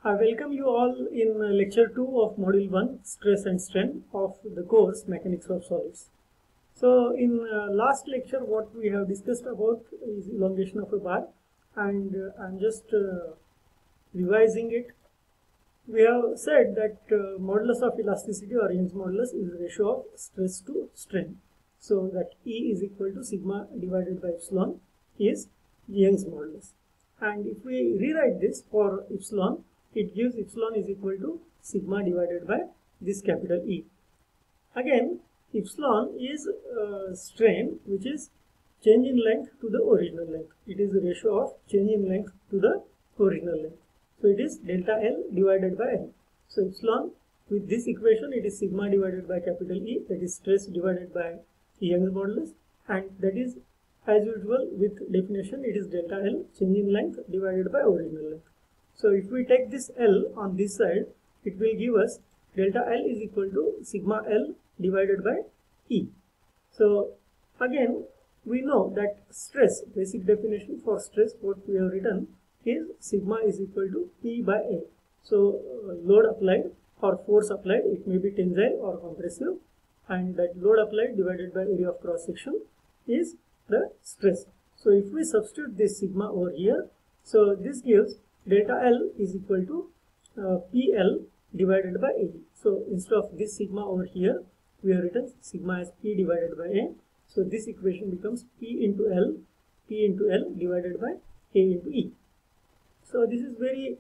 I welcome you all in lecture 2 of module 1 stress and strain of the course mechanics of solids. So in last lecture what we have discussed about is elongation of a bar, and I'm just revising it. We have said that modulus of elasticity or Young's modulus is the ratio of stress to strain. So that E is equal to sigma divided by epsilon is Young's modulus. And if we rewrite this for epsilon, it gives epsilon is equal to sigma divided by this capital E. Again, epsilon is strain, which is change in length to the original length. It is the ratio of change in length to the original length. So it is delta L divided by L. So epsilon, with this equation, it is sigma divided by capital E, that is stress divided by Young's modulus, and that is as usual with definition, it is delta L change in length divided by original length. So if we take this L on this side, it will give us delta L is equal to sigma L divided by E. So again, we know that stress, basic definition for stress, what we have written is sigma is equal to P by A. So load applied or force applied, it may be tensile or compressive, and that load applied divided by area of cross section is the stress. So if we substitute this sigma over here, so this gives delta L is equal to PL divided by A. So instead of this sigma over here, we have written sigma as P divided by A. So this equation becomes P into L divided by A into E. So this is very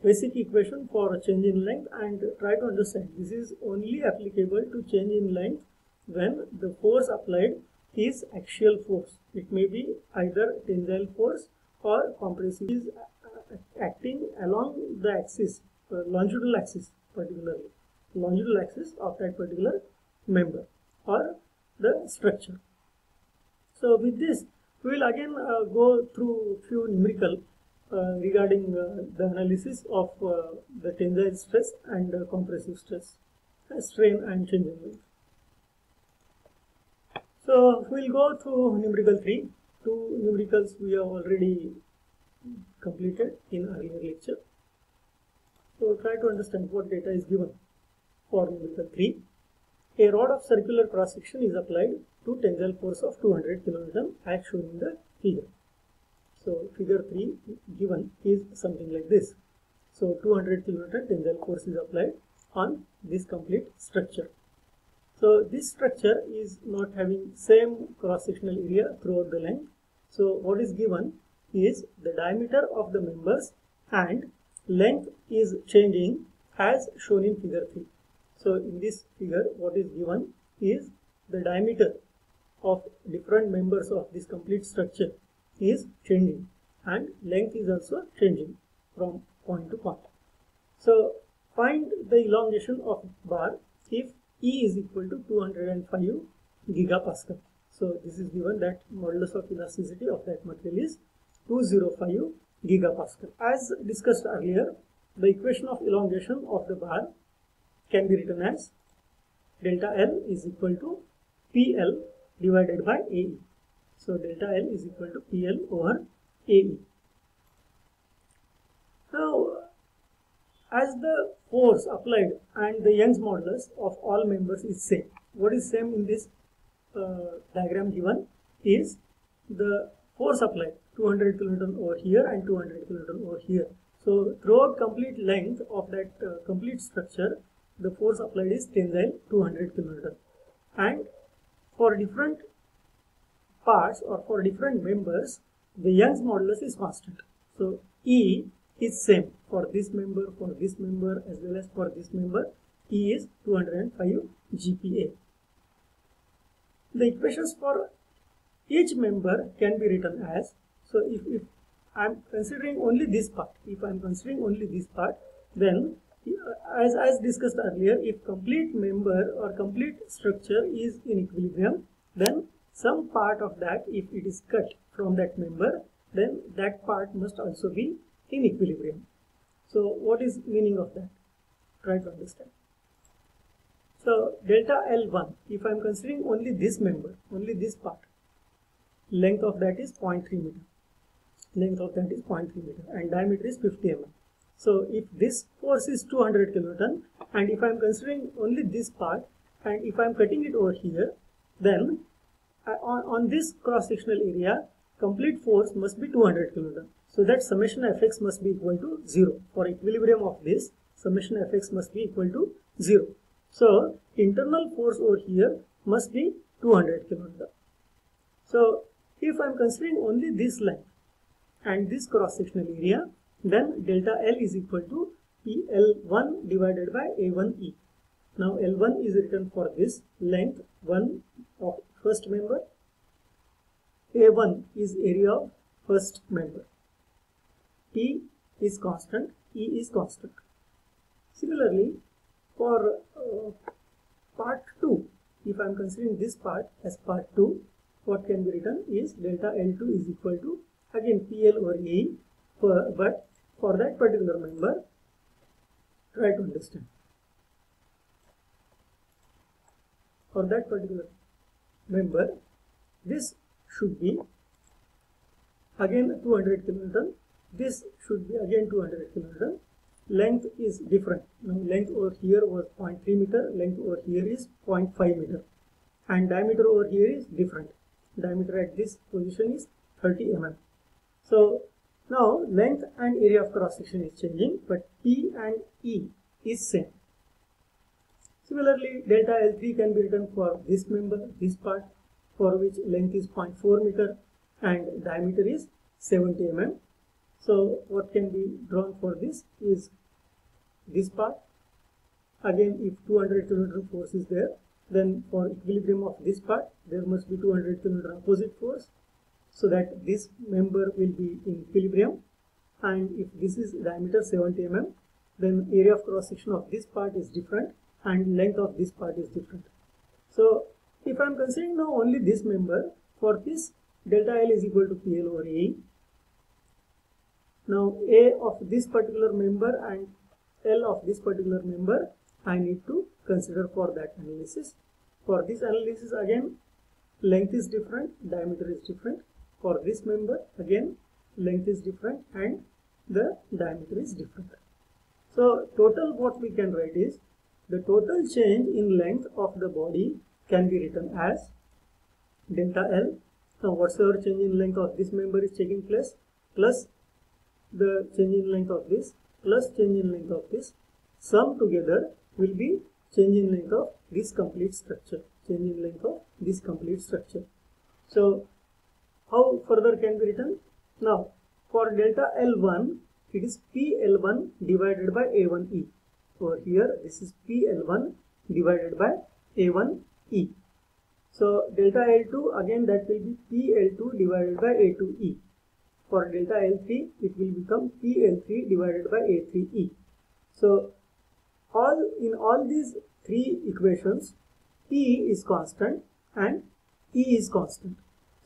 basic equation for change in length, and try to understand this is only applicable to change in length when the force applied is axial force. It may be either tensile force or compressive, is acting along the axis, longitudinal axis, particularly longitudinal axis of that particular member or the structure. So with this, we will again go through few numerical regarding the analysis of the tensile stress and compressive stress, strain and change in length. So we will go through numerical 3. Two numericals we have already completed in earlier lecture. So try to understand what data is given for numerical 3. A rod of circular cross section is applied to tensile force of 200 kN as shown in the figure. So figure 3 given is something like this. So 200 kN tensile force is applied on this complete structure. So this structure is not having same cross-sectional area throughout the length. So what is given is the diameter of the members and length is changing as shown in figure 3. So in this figure, what is given is the diameter of different members of this complete structure is changing, and length is also changing from point to point. So find the elongation of bar if E is equal to 205 gigapascal. So this is given that modulus of elasticity of that material is 205 gigapascal. As discussed earlier, the equation of elongation of the bar can be written as delta L is equal to PL divided by AE. So delta L is equal to PL over AE. Now, as the force applied and the Young's modulus of all members is same. What is same in this diagram given is the force applied 200 kN over here and 200 kN over here. So throughout complete length of that complete structure, the force applied is tensile 200 kN. And for different parts or for different members, the Young's modulus is constant. So E is same for this member, as well as for this member. E is 205 GPa. The equations for each member can be written as, so if I am considering only this part, then as discussed earlier, if complete member or complete structure is in equilibrium, then some part of that, if it is cut from that member, then that part must also be in equilibrium. So what is meaning of that? Try to understand. So delta L1, if I am considering only this member, only this part, length of that is 0.3 meter. And diameter is 50 mm. So if this force is 200 kilonewton, and if I am considering only this part, and if I am cutting it over here, then on this cross-sectional area, complete force must be 200 kilonewton. So that summation Fx must be equal to 0. For equilibrium of this, summation Fx must be equal to 0. So internal force over here must be 200 kilonewton. So if I am considering only this length and this cross-sectional area, then delta L is equal to PL1 divided by A1E. Now L1 is written for this length 1 of first member. A1 is area of first member. P is constant, E is constant. Similarly, for part 2, if I am considering this part as part 2, what can be written is delta L2 is equal to again PL over A, but for that particular member, try to understand. For that particular member, this should be again 200 kilonewton, this should be again 200 kilonewton. Length is different. Now length over here was 0.3 meter, length over here is 0.5 meter, and diameter over here is different. Diameter at this position is 30 mm. So now length and area of cross section is changing, but P and E is same. Similarly, delta L3 can be written for this member, this part, for which length is 0.4 meter and diameter is 70 mm. So what can be drawn for this is this part. Again, if 200 kilonewton force is there, then for equilibrium of this part, there must be 200 kilonewton opposite force, so that this member will be in equilibrium. And if this is diameter 70 mm, then area of cross section of this part is different and length of this part is different. So if I am considering now only this member, for this delta L is equal to PL over A. Now A of this particular member and L of this particular member I need to consider for that analysis. For this analysis, again length is different, diameter is different. For this member, again length is different and the diameter is different. So total what we can write is the total change in length of the body can be written as delta L. Now whatsoever change in length of this member is taking place, plus the change in length of this, plus change in length of this, sum together will be change in length of this complete structure. Change in length of this complete structure. So how further can be written? Now for delta L1, it is PL1 divided by A1E. Over here, this is PL1 divided by A1E. So delta L2, again that will be PL2 divided by A2E. For delta L3, it will become PL3 divided by A3E. So in all these three equations, P is constant and E is constant.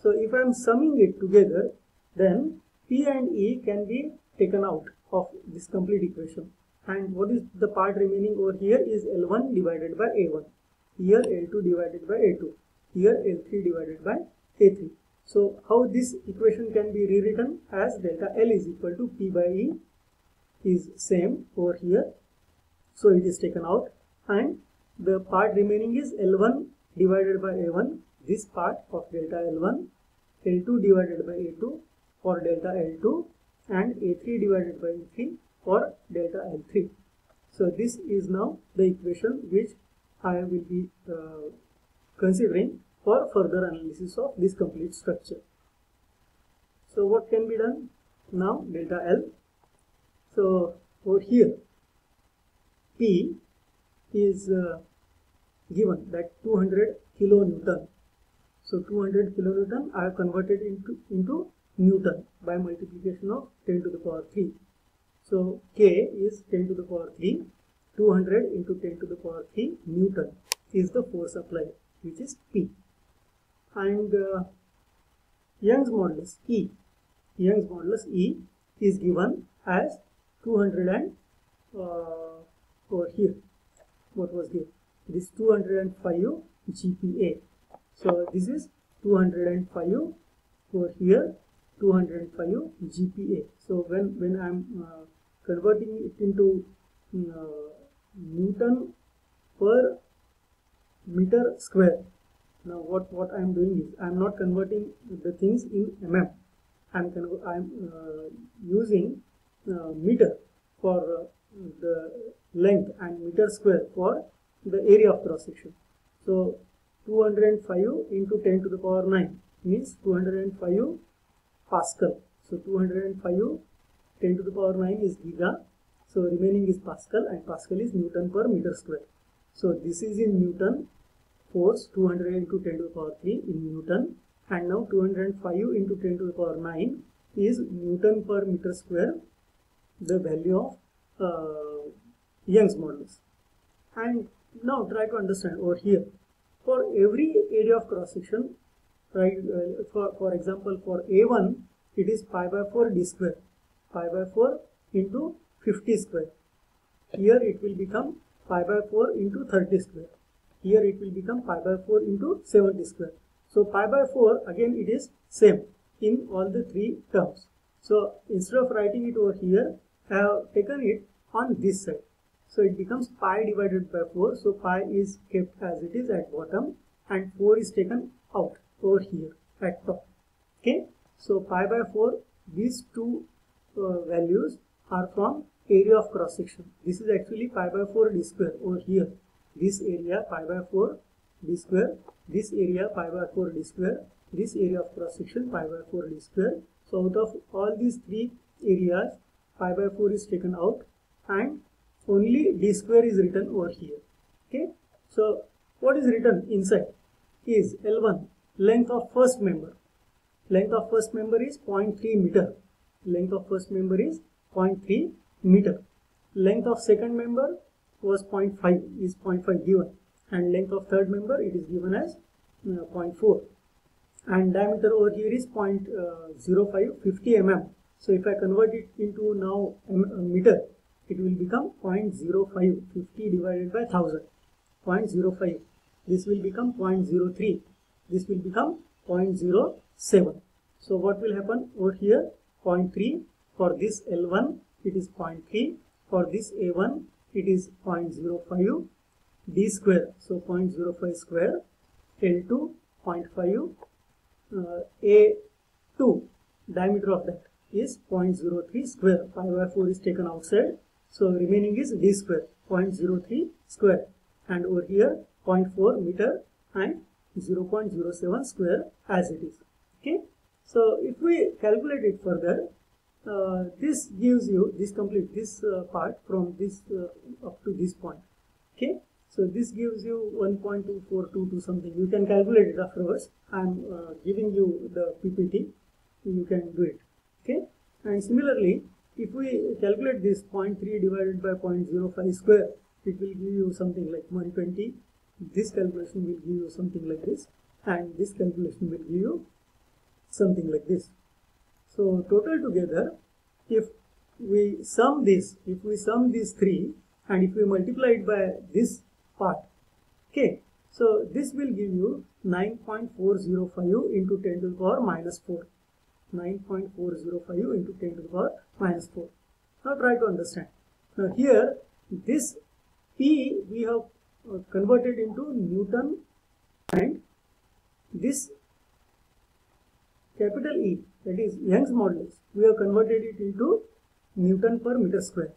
So if I am summing it together, then P and E can be taken out of this complete equation. And what is the part remaining over here is L1 divided by A1. Here L2 divided by A2. Here L3 divided by A3. So how this equation can be rewritten as delta L is equal to P by E is same over here. So it is taken out, and the part remaining is L1 divided by A1, this part of delta L1, L2 divided by A2 for delta L2, and A3 divided by A3 for delta L3. So this is now the equation which I will be considering for further analysis of this complete structure. So what can be done now? Delta L. So over here P is given that 200 kilonewton. So 200 kilonewton I have converted into Newton by multiplication of 10 to the power 3. So K is 10 to the power 3. 200 into 10 to the power 3 Newton is the force applied, which is P. And Young's modulus E. Young's modulus E is given as 200 and over here what was given, this 205 GPa. So this is 205 over here, 205 GPa. So when I am converting it into Newton per meter square. Now what I am doing is I am not converting the things in mm. I am using meter for the length and meter square for the area of cross section. So 205 into 10 to the power 9 means 205 Pascal. So 205 10 to the power 9 is giga. So remaining is Pascal, and Pascal is Newton per meter square. So this is in Newton force, 200 into 10 to the power 3 in Newton, and now 205 into 10 to the power 9 is Newton per meter square, the value of Young's modulus. And now try to understand over here, for every area of cross section, right, for example for A1 it is pi by 4 d square, pi by 4 into 50 square. Here it will become pi by 4 into 30 square. Here it will become pi by 4 into 70 square. So pi by 4 again it is same in all the three terms. So instead of writing it over here, I have taken it on this side. So it becomes pi divided by 4. So pi is kept as it is at bottom and 4 is taken out over here at top. Okay. So pi by 4, these two values are from area of cross section. This is actually pi by 4 d square over here. This area pi by 4 d square, this area pi by 4 d square, this area of cross section pi by 4 d square. So out of all these three areas, pi by 4 is taken out and only d square is written over here. Okay. So what is written inside is L1, length of first member. Length of first member is 0.3 meter. Length of first member is 0.3 meter. Length of second member was 0.5, is 0.5 given, and length of third member it is given as 0.4, and diameter over here is 0.05, 50 mm. So if I convert it into now meter, it will become 0.05, 50 divided by 1000, 0.05. This will become 0.03. This will become 0.07. So what will happen over here? 0.3 for this L1 it is 0.3, for this A1 it is 0.05 d square, so 0.05 square, L2 0.5, A2 diameter of that is 0.03 square, pi by 4 is taken outside, so remaining is d square, 0.03 square, and over here 0.4 meter and 0.07 square as it is. Okay, so if we calculate it further, this gives you this complete this part from this up to this point. Okay, so this gives you 1.2422 something. You can calculate it afterwards. I am giving you the PPT. You can do it. Okay, and similarly, if we calculate this 0.3 divided by 0.05 square, it will give you something like 120. This calculation will give you something like this, and this calculation will give you something like this. So total together, if we sum these three and if we multiply it by this part, okay, so this will give you 9.405 into 10 to the power minus 4. 9.405 into 10 to the power minus 4. Now try to understand. Now here this P we have converted into Newton, and this capital E, that is Young's modulus, we have converted it into Newton per meter square.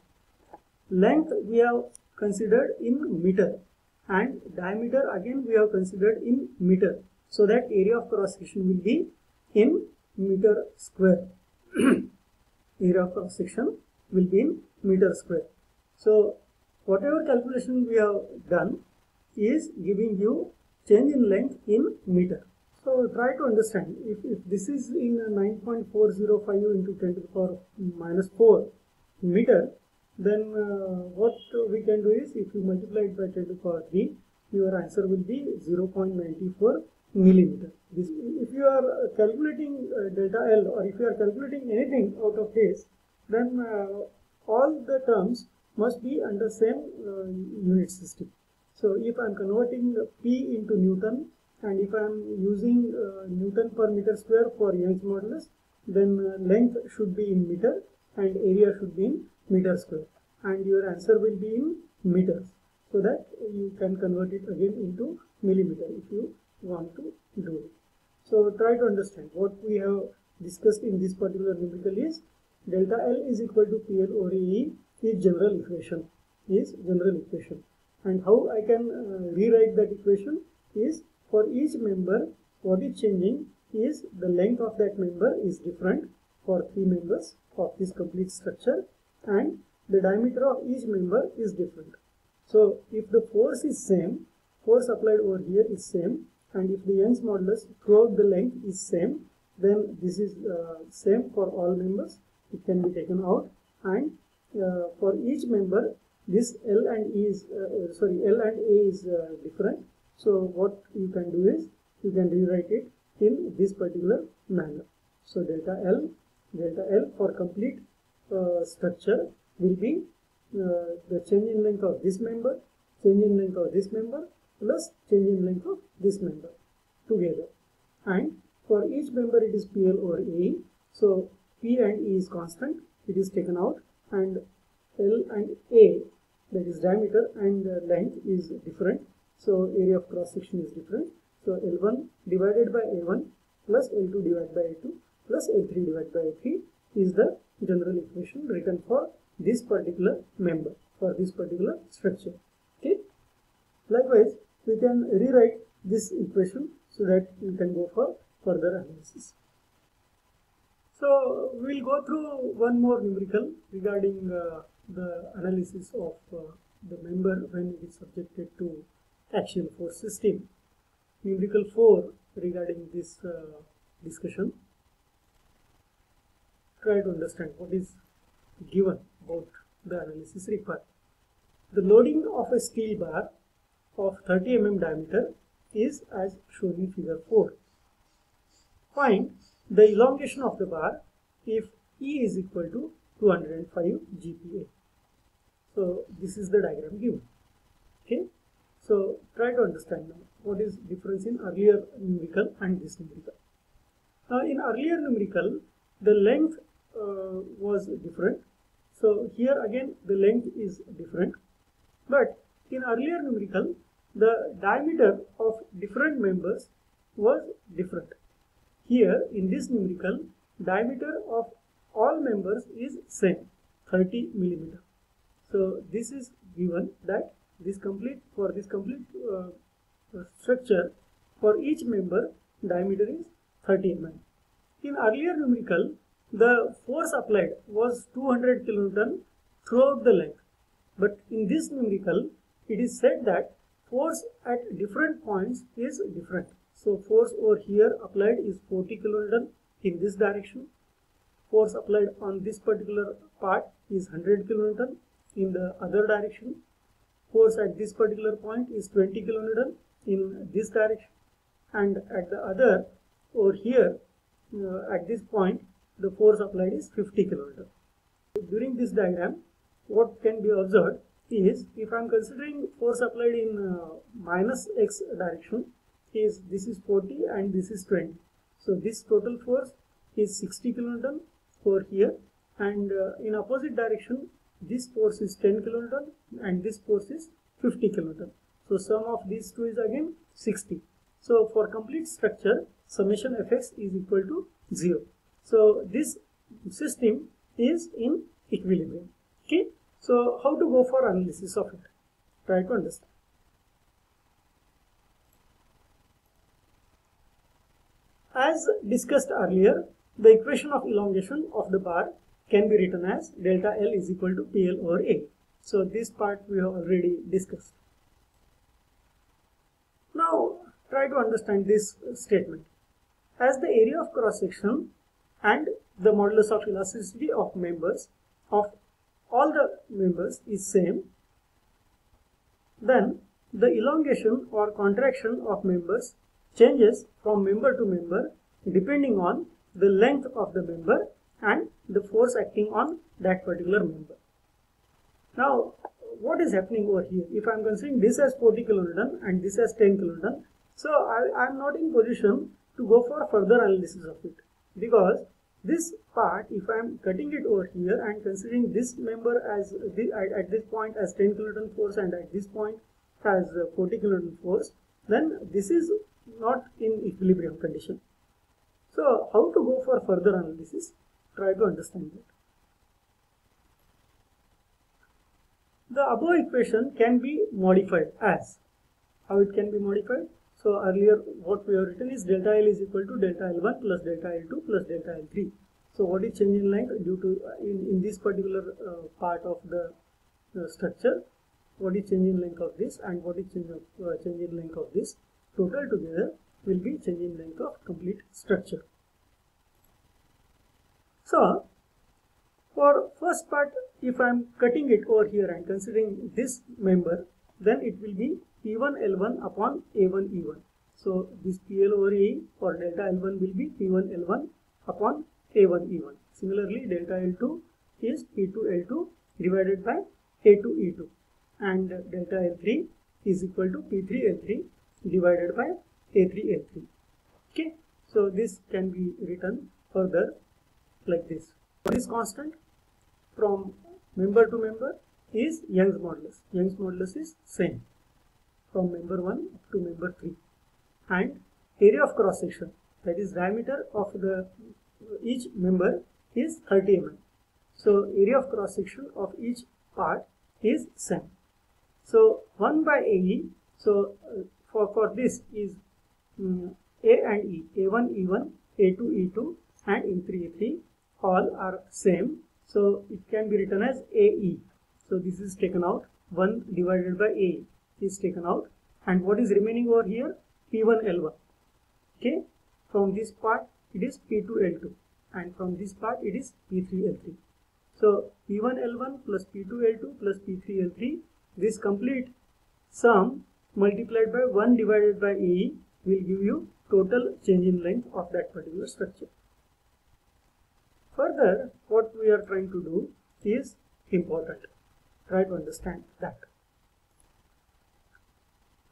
Length we have considered in meter, and diameter again we have considered in meter, so that area of cross section will be in meter square. Area of cross section will be in meter square. So whatever calculation we have done is giving you change in length in meter. So try to understand, if this is in 9.405 into 10 to the power minus 4 meter, then what we can do is, if you multiply it by 10 to the power 3, your answer will be 0.94 millimeter. This, if you are calculating delta L, or if you are calculating anything out of this, then all the terms must be under same unit system. So if I am converting P into Newton, and if I am using Newton per meter square for Young's modulus, then length should be in meter and area should be in meter square, and your answer will be in meters, so that you can convert it again into millimeter if you want to do it. So try to understand what we have discussed in this particular numerical is delta L is equal to PL over E is general equation, and how I can rewrite that equation is for each member what is changing is the length of that member is different for 3 members of this complete structure, and the diameter of each member is different. So if the force is same, force applied over here is same, and if the Young's modulus throughout the length is same, then this is same for all members. It can be taken out, and for each member this L and E is L and A is different. So what you can do is you can rewrite it in this particular manner. So delta L for complete structure will be the change in length of this member, change in length of this member, plus change in length of this member together. And for each member it is PL over AE. So P and E is constant, it is taken out, and L and A, that is diameter and length, is different. So area of cross section is different. So L1 divided by A1 plus L2 divided by A2 plus L3 divided by A3 is the general equation written for this particular member, for this particular structure. Okay. Likewise, we can rewrite this equation so that you can go for further analysis. So we will go through one more numerical regarding the analysis of the member when it is subjected to axial force system. Numerical 4 regarding this discussion. Try to understand what is given about the analysis required. The loading of a steel bar of 30 mm diameter is as shown in figure 4. Find the elongation of the bar if E is equal to 205 GPa. So this is the diagram given. Okay. So try to understand now what is difference in earlier numerical and this numerical. Now in earlier numerical the length was different. So here again the length is different, but in earlier numerical the diameter of different members was different. Here in this numerical diameter of all members is same, 30 millimeter. So this is given that for this complete structure, for each member diameter is 30 mm. In earlier numerical the force applied was 200 kilonewton throughout the length, but in this numerical it is said that force at different points is different. So force over here applied is 40 kilonewton in this direction. Force applied on this particular part is 100 kilonewton in the other direction. Force at this particular point is 20 kilonewton in this direction, and at the other over here at this point the force applied is 50 kilonewton. During this diagram what can be observed is, if I am considering force applied in minus x direction, is this is 40 and this is 20. So this total force is 60 kilonewton over here, and in opposite direction this force is 10 kilonewton and this force is 50 kilonewton. So sum of these two is again 60. So for complete structure summation Fx is equal to 0. So this system is in equilibrium. Okay. So how to go for analysis of it? Try to understand. As discussed earlier, the equation of elongation of the bar can be written as delta L is equal to PL over A. So this part we have already discussed. Now try to understand this statement. As the area of cross section and the modulus of elasticity of members of all the members is same, then the elongation or contraction of members changes from member to member depending on the length of the member and the force acting on that particular member. Now what is happening over here? If I am considering this as 40 kilonewton and this as 10 kilonewton, so I am not in position to go for further analysis of it, because this part, if I am cutting it over here and considering this member as at this point as 10 kilonewton force and at this point as 40 kilonewton force, then this is not in equilibrium condition. So how to go for further analysis? Try to understand that. The above equation can be modified as, how it can be modified? So earlier what we have written is delta L is equal to delta L1 plus delta L2 plus delta L3. So what is change in length due to in this particular part of the structure? What is change in length of this and what is change in length of this? Total together will be change in length of complete structure. So for first part, if I am cutting it over here and considering this member, then it will be P1 L1 upon A1 E1. So this PL over AE for delta L1 will be P1 L1 upon A1 E1. Similarly, delta L2 is P2 L2 divided by A2 E2, and delta L3 is equal to P3 L3 divided by A3 L3. Okay, so this can be written further like this. What is constant from member to member is Young's modulus. Young's modulus is same from member 1 up to member 3, and area of cross section, that is diameter of the each member, is 30 mm. So area of cross section of each part is same. So 1 by AE. So for this is A and E, A1 E1, A2 E2 and A3 A3 all are same. So it can be written as AE. So this is taken out, 1 divided by AE is taken out, and what is remaining over here? P1 L1. Okay, from this part it is P2 L2, and from this part it is P3 L3. So P1 L1 plus P2 L2 plus P3 L3, this complete sum multiplied by 1 divided by AE will give you total change in length of that particular structure. Further, what we are trying to do is important. Try to understand that.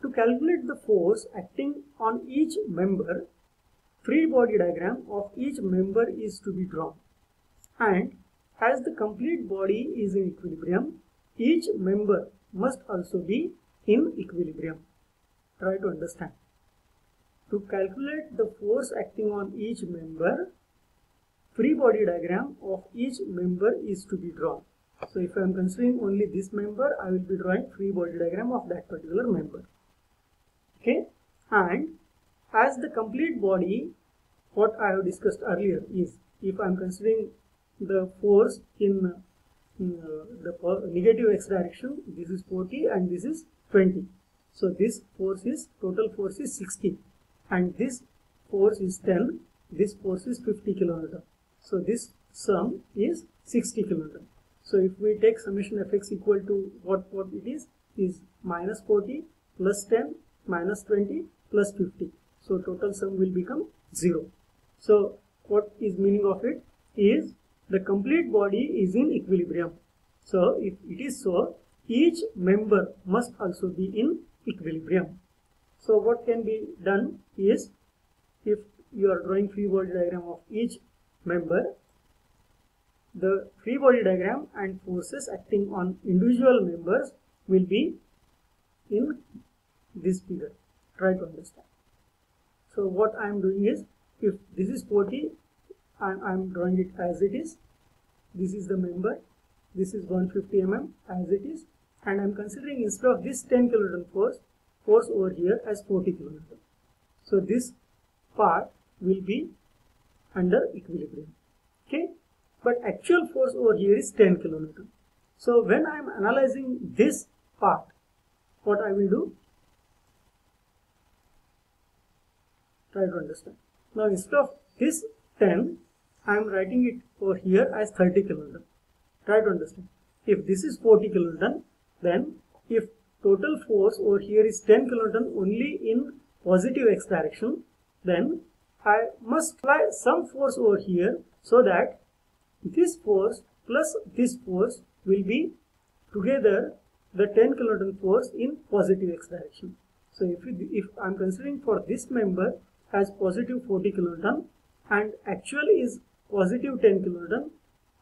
To calculate the force acting on each member, free body diagram of each member is to be drawn, and as the complete body is in equilibrium, each member must also be in equilibrium. Try to understand. To calculate the force acting on each member, free body diagram of each member is to be drawn. So if I am considering only this member, I will be drawing free body diagram of that particular member. Okay, and as the complete body, what I have discussed earlier is, if I am considering the force in the negative x direction, this is 40 and this is 20. So this force is, total force is 60, and this force is 10, this force is 50 kilonewton. So this sum is 60 kilonewton. So if we take summation fx equal to what it is minus 40 plus 10 minus 20 plus 50. So total sum will become 0. So what is meaning of it is the complete body is in equilibrium. So if it is so, each member must also be in equilibrium. So what can be done is, if you are drawing free body diagram of each member, the free body diagram and forces acting on individual members will be in this figure. Try to understand. So what I am doing is, if this is 40, I am drawing it as it is. This is the member. This is 150 mm as it is, and I am considering instead of this 10 kilonewton force over here as 40 kilonewton. So this part will be under equilibrium. Okay, but actual force over here is 10 kilonewton. So when I am analyzing this part, what I will do? Try to understand. Now instead of this 10, I am writing it over here as 30 kilonewton. Try to understand. If this is 40 kilonewton, then if total force over here is 10 kilonewton only in positive x direction, then I must apply some force over here so that this force plus this force will be together the 10 kilonewton force in positive x direction. So if I am considering for this member as positive 40 kilonewton and actual is positive 10 kilonewton,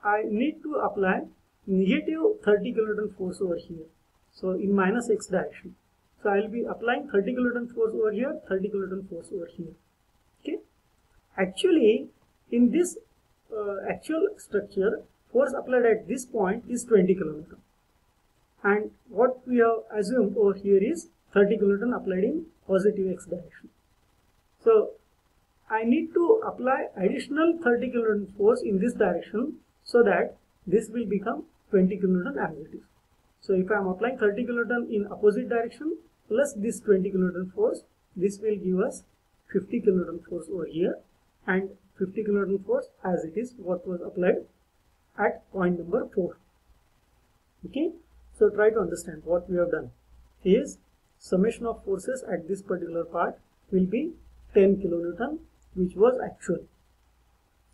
I need to apply negative 30 kilonewton force over here. So in minus x direction. So I will be applying 30 kilonewton force over here, 30 kilonewton force over here. Okay. Actually, in this actual structure, force applied at this point is 20 kilonewton. And what we have assumed over here is 30 kilonewton applied in positive x direction. So I need to apply additional 30 kilonewton force in this direction so that this will become 20 kilonewton as it is. So if I am applying 30 kilonewton in opposite direction plus this 20 kilonewton force, this will give us 50 kilonewton force over here, and 50 kilonewton force as it is what was applied at point number 4. Okay. So try to understand what we have done is summation of forces at this particular part will be 10 kilonewton, which was actual,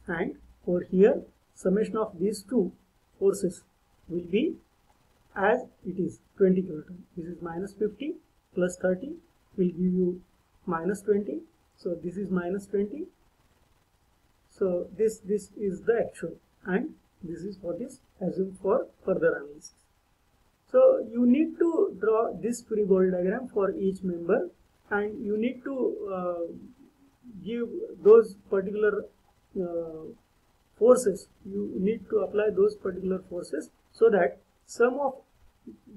and over here summation of these two forces will be as it is 20 kilonewton. This is minus 50 plus 30 will give you minus 20. So this is minus 20. So this is the actual, and this is what is assumed for further analysis. So you need to draw this free body diagram for each member, and you need to give those particular forces. You need to apply those particular forces so that sum of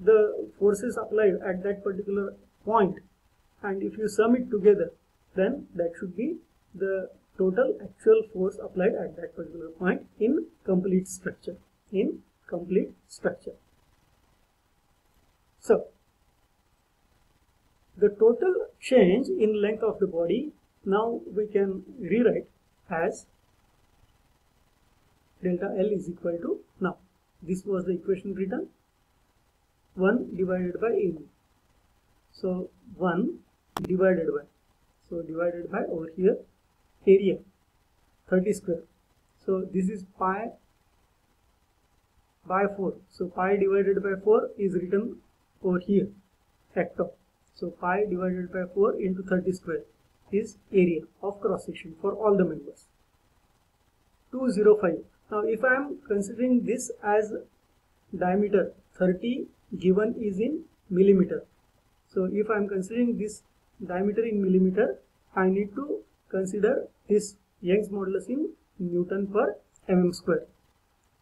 the forces applied at that particular point, and if you sum it together, then that should be the total actual force applied at that particular point in complete structure. So the total change in length of the body now we can rewrite as delta L is equal to, now this was the equation written, 1 divided by AB. So 1 divided by over here area 30 square. So this is pi by 4. So pi divided by 4 is written over here factor. So pi divided by 4 into 30 square is area of cross section for all the members. 205. Now if I am considering this as diameter 30 given is in millimeter. So if I am considering this diameter in millimeter, I need to consider this Young's modulus in Newton per mm square.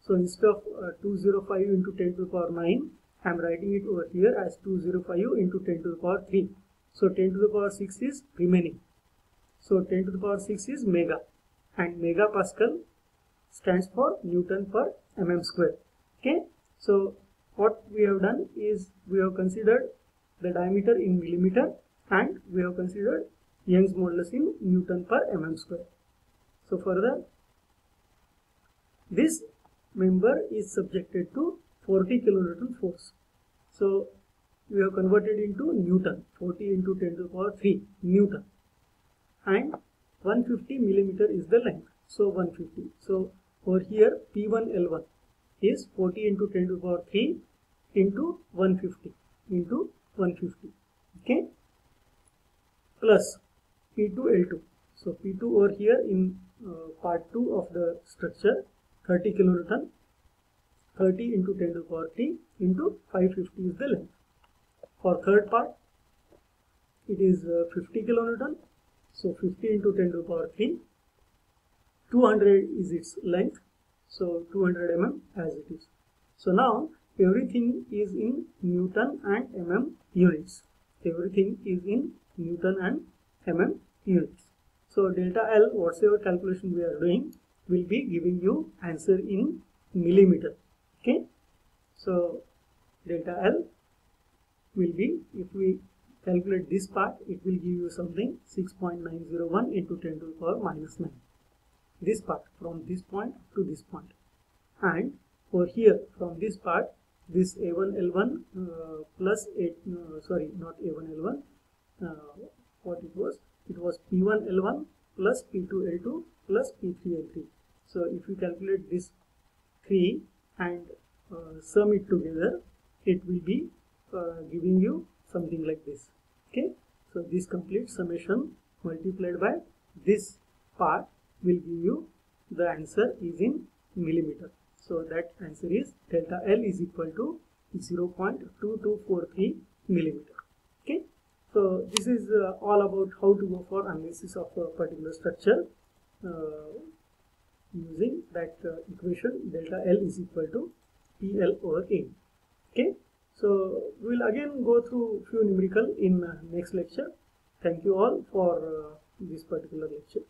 So instead of 205 into 10 to the power 9, I am writing it over here as 205 into 10 to the power 3. So 10 to the power 6 is remaining. So 10 to the power 6 is mega, and megapascal stands for Newton per mm square. Okay. So what we have done is we have considered the diameter in millimeter, and we have considered Young's modulus in Newton per mm square. So further, this member is subjected to 40 kilonewton force. So we have converted into Newton, 40 into 10 to the power 3 Newton, and 150 millimeter is the length. So 150. So over here P1L1 is 40 into 10 to the power 3 into 150 into 150. Okay. Plus P2L2. So P2 over here in part 2 of the structure 30 kilonewton, 30 into 10 to the power 3 into 550 is the length. For third part it is 50 kilonewton, so 50 into 10 to the power 3, 200 is its length, so 200 mm as it is. So now everything is in Newton and mm units. Everything is in Newton and mm units. So delta L, whatever calculation we are doing, will be giving you answer in millimeter. Okay. So delta L will be, if we calculate this part, it will give you something 6.901 into 10 to the power minus 9. This part from this point to this point, and over here from this part, this A1L1 plus 8, sorry, not A1L1, what it was P1L1 plus P2L2 plus P3L3. So if you calculate this 3 and sum it together, it will be giving you something like this. Okay. So this complete summation multiplied by this part will give you the answer is in millimeter. So that answer is delta L is equal to 0.2243 millimeter. Okay. So this is all about how to go for analysis of a particular structure using that equation delta L is equal to PL over A. Okay. So we will again go through few numerical in next lecture. Thank you all for this particular lecture.